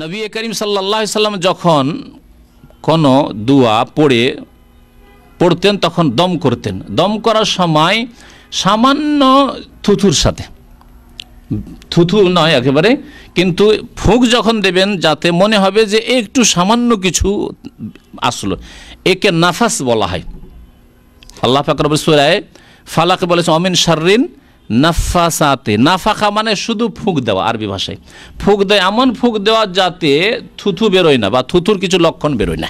নবী করিম সাল্লাল্লাহু আলাইহি সাল্লাম যখন কোনো দোয়া পড়তেন তখন দম করতেন। দম করার সময় সামান্য থুথুর সাথে, থুথু নয় একেবারে, কিন্তু ফুঁক যখন দেবেন যাতে মনে হবে যে একটু সামান্য কিছু আসলো, একে নাফাস বলা হয়। আল্লাহ পাক রব্বুল সূরা ফালাকে বলেছেন অমিন শাররিন নাফাসাতে। নাফাখা মানে শুধু ফুঁক দেওয়া, আরবি ভাষায় ফুঁক দেয়, এমন ফুঁক দেওয়া যাতে থুথু বেরোয় না বা থুথুর কিছু লক্ষণ বেরোয় না,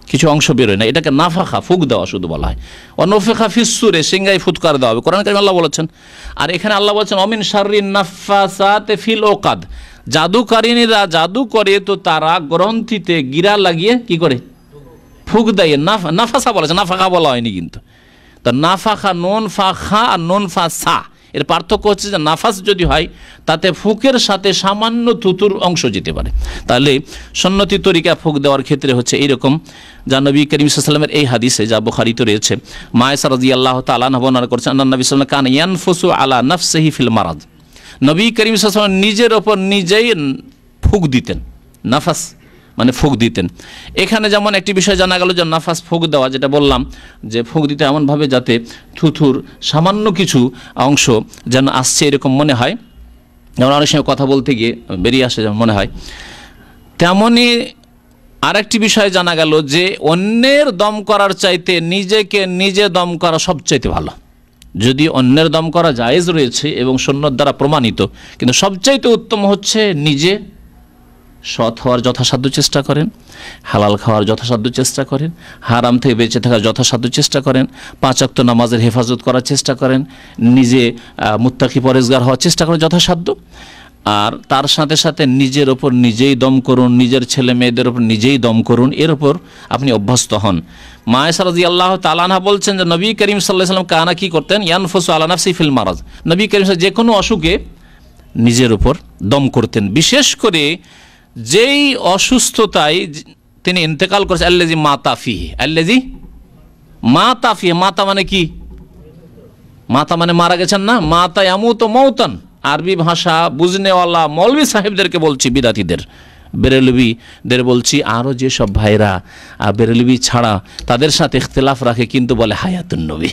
কিছু অংশ বেরোয় না, এটাকে নাফাখা ফুঁক দেওয়া শুধু বলা হয়। অনফিখা ফিসসুরে, সিংহায় ফুৎকার দেওয়া হবে, কোরআন কারীমে আল্লাহ বলেছেন। আর এখানে আল্লাহ বলেছেন অমিন শাররিন নাফাসাতে ফিল ওকাদ, জাদুকারিনীরা জাদু করে তো তারা গ্রন্থিতে গিরা লাগিয়ে কি করে ফুঁক দেয়, নাফাসা বলেছে, নাফাখা বলা হয়নি কিন্তু। তো নাফাখা, নুন ফাখা আর নুন ফাসা, এর পার্থক্য হচ্ছে যে নাফাস যদি হয় তাতে ফুকের সাথে সামান্য থুতুর অংশ যেতে পারে। তাহলে সুন্নতি তরিকা ফুক দেওয়ার ক্ষেত্রে হচ্ছে এইরকম, যা নবী করিম সাল্লাল্লাহু আলাইহি ওয়াসাল্লামের এই হাদিসে, যা বুখারীতে রয়েছে, মা আয়েশা রাদিয়াল্লাহু তাআলা আনহা বর্ণনা করছেন আন্না নবী সাল্লাল্লাহু আলাইহি ওয়াসাল্লাম কান ইয়ানফুসু আলা নাফসিহি ফিল মারাদ। নবী করিম সাল্লাল্লাহু আলাইহি ওয়াসাল্লাম নিজের ওপর নিজেই ফুক দিতেন, নাফাস মানে ফুঁক দিতেন। এখানে যেমন একটি বিষয় জানা গেল যে নাফাস ফুঁক দেওয়া, যেটা বললাম যে ফুঁক দিতে এমনভাবে যাতে থুথুর সামান্য কিছু অংশ যেন আসছে এরকম মনে হয়, যেমন অনেক সময় কথা বলতে গিয়ে বেরিয়ে আসে যেমন মনে হয়। তেমনই আরেকটি বিষয় জানা গেল যে অন্যের দম করার চাইতে নিজেকে নিজে দম করা সবচাইতে ভালো। যদি অন্যের দম করা জায়েজ রয়েছে এবং সুন্নাত দ্বারা প্রমাণিত, কিন্তু সবচাইতে উত্তম হচ্ছে নিজে সৎ হওয়ার যথাসাধ্য চেষ্টা করেন, হালাল খাওয়ার যথাসাধ্য চেষ্টা করেন, হারাম থেকে বেঁচে থাকার যথাসাধ্য চেষ্টা করেন, 5 ওয়াক্ত নামাজের হেফাজত করার চেষ্টা করেন, নিজে মুত্তাকি পরেজগার হওয়ার চেষ্টা করেন যথাসাধ্য। আর তার সাথে সাথে নিজের ওপর নিজেই দম করুন, নিজের ছেলে মেয়েদের ওপর নিজেই দম করুন, এর ওপর আপনি অভ্যস্ত হন। মা আয়েশা রাদিয়াল্লাহু তাআলা আনহা বলছেন যে নবী করিম সাল্লাল্লাহু আলাইহি ওয়াসাল্লাম কানা কি করতেন, ইয়ানফুসু আলা নাফসি ফিল মারাজ। নবী করিম যে কোনো অসুখে নিজের ওপর দম করতেন, বিশেষ করে যেই অসুস্থতায় তিনি ইন্তেকাল করেছেন, আল্লাজি মাতা ফিহি, আল্লাজি মাতা ফিহি, মাতা মানে কি, মাতা মানে মারা গেছেন না, মাতা ইয়ামুতু মাউতান। আরবি ভাষা বুঝনেওয়ালা মৌলভী সাহেবদেরকে বলছি, বিদাতিদের, বেরেলভিদের বলছি, আরও যেসব ভাইরা বেরেলভি ছাড়া তাদের সাথে ইখতিলাফ রাখে কিন্তু বলে হায়াতুন নবী।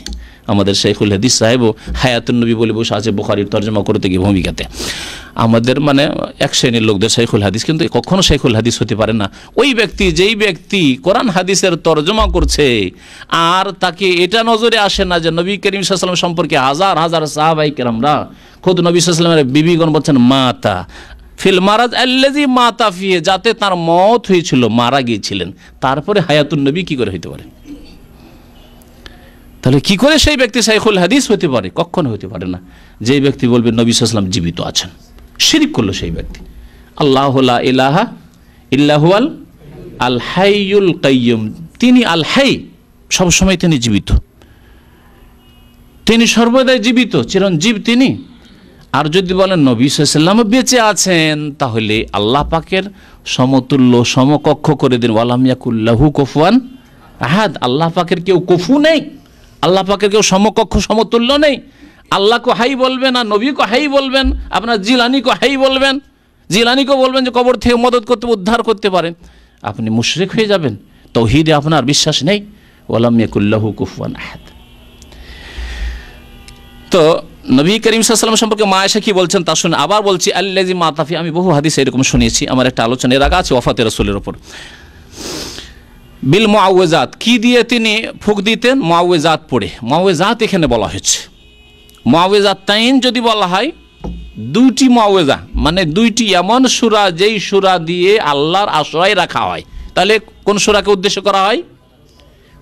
আমাদের শাইখুল হাদিস সাহেবও হায়াতুন নবী বলে বসে আছে বুখারীর তর্জমা করতে গিয়ে ভূমিকাতে। আমাদের মানে এক শ্রেণীর লোকদের শাইখুল হাদিস, কিন্তু কখনো শাইখুল হাদিস হতে পারে না ওই ব্যক্তি যেই ব্যক্তি কোরআন হাদিসের তর্জমা করছে আর তাকে এটা নজরে আসে না যে নবী করিম সাল্লাল্লাহু আলাইহি ওয়াসাল্লাম সম্পর্কে হাজার হাজার সাহাবায়ে কেরামরা, খোদ নবী সাল্লাল্লাহু আলাইহি ওয়াসাল্লামের বিবিগণ বলছেন মাতা ফিল মারাজ আল্লাজি মাতা ফিহি, যাতে তার মওত হয়েছিল, মারা গিয়েছিলেন, তারপরে হায়াতুন নবী কি করে হতে পারে? তাহলে কি করে সেই ব্যক্তি শাইখুল হাদিস হতে পারে? কখনো হতে পারে না। যেই ব্যক্তি বলবে নবী সাল্লাল্লাহু আলাইহি ওয়াসাল্লাম জীবিত আছেন, শিরক করলো সেই ব্যক্তি। আল্লাহু লা ইলাহা ইল্লা হুয়াল আল হাইয়ুল কাইয়ুম, তিনি আল হাই, সবসময় তিনি জীবিত, তিনি সর্বদাই জীবিত, চিরঞ্জীব তিনি। আর যদি বলেন নবী সাল্লাল্লাহু আলাইহি ওয়াসাল্লাম বেঁচে আছেন, তাহলে আল্লাহ পাকের সমতুল্য সমকক্ষ করে দিন, ওয়ালাম ইয়াকুল্লাহু কুফুয়ান আহাদ। আল্লাহ পাকের কেউ কুফু নেই, আল্লাহ পাকের কেউ সমকক্ষ সমতুল্য নেই। আল্লাহকে হাই বলবেন আর নবীকে হাই বলবেন, আপনার জিলানিকে হাই বলবেন, জিলানিকে বলবেন যে কবর থেকে মদত করতে উদ্ধার করতে পারেন, আপনি মুশরিক হয়ে যাবেন, তাওহীদে আপনার বিশ্বাস নেই। ওয়ালাম ইয়াকুল্লাহু কুফুয়ান আহাদ। তো নবী করিম সাল্লাল্লাহু আলাইহি ওয়াসাল্লাম সম্পর্কে মা আয়েশা কি বলছেন তা শুনে আবার বলছি, আল্লাজি মাতা ফি। আমি বহু হাদিস এরকম শুনিয়েছি, আমার একটা আলোচনা এর আগে আছে ওয়াফাতে রাসূলের উপর। বিল মুআউযাত, কি দিয়ে তিনি ফুঁক দিতেন? মুআউযাত পড়ে। মুআউযাত এখানে বলা হয়েছে, মুআউযাত তাইন যদি বলা হয়, 2টি মুআউযা মানে 2টি এমন সূরা যেই সূরা দিয়ে আল্লাহর আশ্রয় রাখা হয়। তাহলে কোন সূরাকে উদ্দেশ্য করা হয়?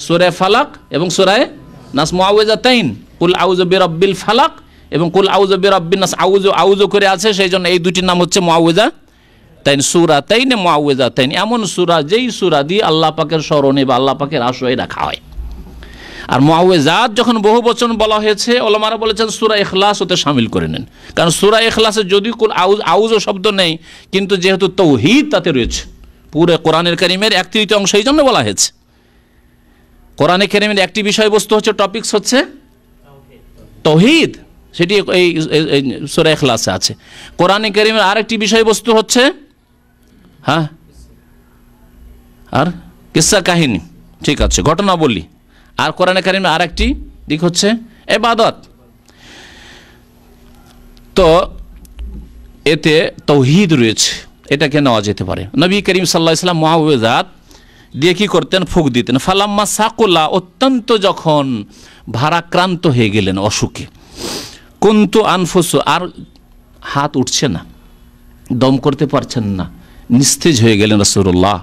সূরা ফালাক এবং সূরা নাস। মুআউযাতাইন, কুল আউযু বিরাব্বিল ফালাক এবং কুল আউযু বিরাব্বিন নাস, আউযু করে আছে, সেই জন্য এই 2টির নাম হচ্ছে মুআউযাতাইন। সূরাতাইন মুআউযাতাইন, এমন সূরা যেই সূরা দিয়ে আল্লাহ পাকের স্মরণে বা আল্লাহ পাকের আশ্রয় রাখা হয়। আর মুআউযাত যখন বহু বচন বলা হয়েছে, ওলামারা বলেছেন সূরা ইখলাস ওতে শামিল করে নেন, কারণ সূরা ইখলাসে যদিও কুল আউযু শব্দ নেই, কিন্তু যেহেতু তাওহীদ তাতে রয়েছে, পুরো কোরআনের কারীমের 1/3 অংশ এই জন্য বলা হয়েছে। কোরআনে কারীমের একটি বিষয়বস্তু হচ্ছে, টপিকস হচ্ছে তাওহীদ, সেটি এই সূরা ইখলাসে আছে। কোরআনে কারীমের আরেকটি বিষয়বস্তু হচ্ছে হ্যাঁ, আর কিসসা কাহিনী, ঠিক আছে, ঘটনা বলি। আর কোরআনে কারিমে আর একটি দিক হচ্ছে ইবাদত। তো এতে তাওহীদ রয়েছে, এটাকে নেওয়া যেতে পারে। নবী করিম সাল্লাল্লাহু আলাইহি ওয়াসাল্লাম মুআউযাত দিয়ে কি করতেন? ফুঁক দিতেন। ফালাম্মা সাকুলা, অত্যন্ত যখন ভারাক্রান্ত হয়ে গেলেন অসুখে, কুনতু আনফুসু, আর হাত উঠছে না, দম করতে পারছেন না, নিস্তেজ হয়ে গেলেন রাসূলুল্লাহ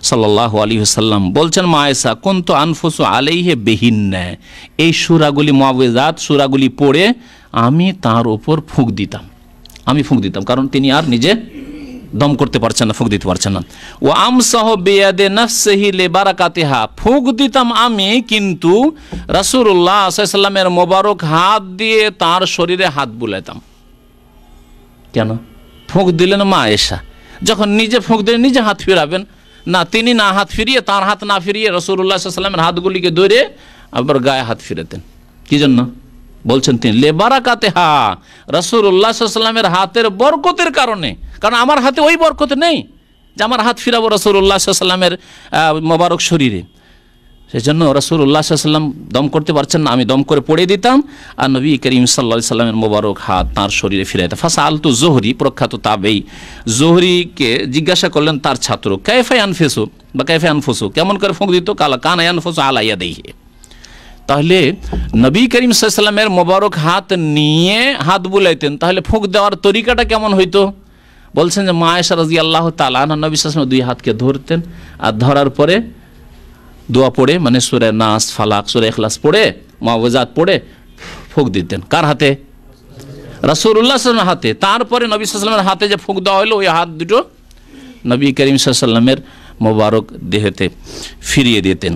সাল্লাল্লাহু আলাইহি ওয়াসাল্লাম। বলছেন মা আয়েশা, কুনতু আনফুসু আলাইহি বিহিন্না, এই সূরাগুলি মুআউযাত সূরাগুলি পড়ে আমি তার উপর ফুঁক দিতাম, আমি ফুঁক দিতাম, কারণ তিনি আর নিজে দম করতে পারছেন না, ফুঁক দিতে পারছেন না। ও আমসাহু বিয়াদি নাফসিহি লিবারাকাতিহা, ফুঁক দিতাম আমি, কিন্তু রাসূলুল্লাহ সাল্লাল্লাহু আলাইহি ওয়াসাল্লামের মোবারক হাত দিয়ে তার শরীরে হাত বুলাইতাম। কেন? ফুঁক দিলেন মা আয়েশা, যখন নিজে ফুঁক দিলেন নিজে হাত ফিরাবেন না, তিনি না হাত ফিরিয়ে, তার হাত না ফিরিয়ে রাসূলুল্লাহ সাল্লাল্লাহু আলাইহি ওয়াসাল্লামের হাতগুলিকে ধরে আবার গায়ে হাত ফিরাতেন। কি জন্য? বলছেন তিনি লেবারাকাতিহা, রাসূলুল্লাহ সাল্লাল্লাহু আলাইহি ওয়াসাল্লামের হাতের বরকতের কারণে, কারণ আমার হাতে ওই বরকত নেই যে আমার হাত ফিরাবো রাসূলুল্লাহ সাল্লাল্লাহু আলাইহি ওয়াসাল্লামের মোবারক শরীরে। সেই জন্য রাসূলুল্লাহ সাল্লাল্লাহু আলাইহি ওয়াসাল্লাম দম করতে পারছেন না, আমি দম করে পড়ে দিতাম, আর নবী করিম সাল্লাল্লাহু আলাইহি ওয়াসাল্লামের মোবারক হাত তাঁর শরীরে ফিরাইতাম। ফাসআলতু যুহরি, প্রখ্যাত তাবেঈ যুহরিকে জিজ্ঞাসা করলেন তার ছাত্র, কাইফা আনফুসু বা কাইফা আনফুসু, কেমন করে ফুঁক দিত? কালা কানা আনফুসু আলা ইয়াদাইহি। তাহলে নবী করিম সাল্লাল্লাহু আলাইহি ওয়াসাল্লামের মোবারক হাত নিয়ে হাত বুলাইতেন, তাহলে ফুঁক দেওয়ার তরিকাটা কেমন হইতো? বলছেন যে মা আয়েশা রাদিয়াল্লাহু তাআলা আনহা নবী সাল্লাল্লাহু আলাইহি ওয়াসাল্লাম দুই হাতকে ধরতেন, আর ধরার পরে দোয়া পড়ে, মানে সূরা নাস, ফালাক, সূরা ইখলাস পড়ে, মুআউযাত পড়ে ফুঁক দিতেন। কার হাতে? রাসূলুল্লাহ সাল্লাল্লাহু আলাইহি ওয়াসাল্লামের হাতে। তারপরে নবী সাল্লাল্লাহু আলাইহি ওয়াসাল্লামের হাতে যে ফুঁক দেওয়া হলো, ওই হাত দুটো নবী করিম সাল্লাল্লাহু আলাইহি ওয়াসাল্লামের মোবারক দেহেতে ফিরিয়ে দিতেন।